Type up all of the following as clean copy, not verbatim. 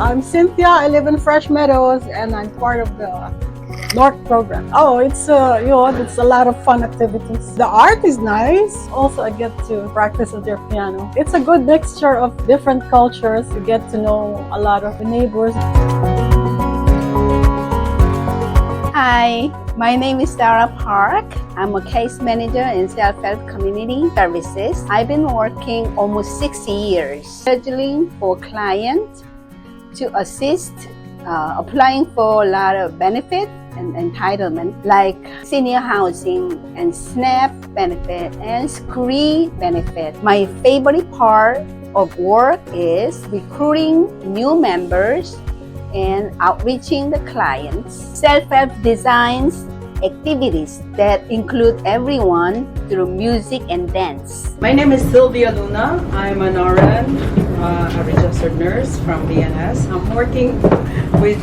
I'm Cynthia. I live in Fresh Meadows, and I'm part of the NORC program. Oh, it's it's a lot of fun activities. The art is nice. Also, I get to practice with their piano. It's a good mixture of different cultures. You get to know a lot of the neighbors. Hi, my name is Sarah Park. I'm a case manager in Selfhelp Community Services. I've been working almost 6 years, scheduling for clients to assist applying for a lot of benefits and entitlement like senior housing and SNAP benefit and SCREE benefit. My favorite part of work is recruiting new members and outreaching the clients. Selfhelp designs activities that include everyone through music and dance. My name is Sylvia Luna. I'm an RN, a registered nurse from BNS. I'm working with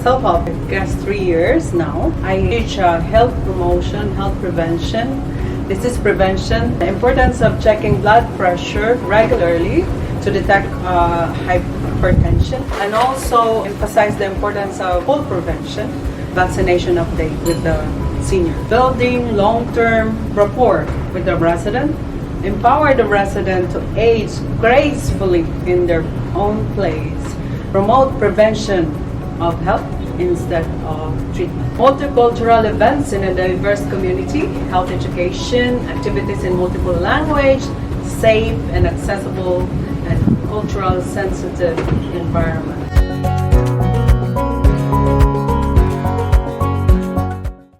Selfhelp for the past 3 years now. I teach health promotion, health prevention, disease prevention, the importance of checking blood pressure regularly to detect hypertension, and also emphasize the importance of full prevention, vaccination update with the senior. Building long-term rapport with the resident, empower the resident to age gracefully in their own place, promote prevention of health instead of treatment. Multicultural events in a diverse community, health education, activities in multiple language, safe and accessible and cultural sensitive environment.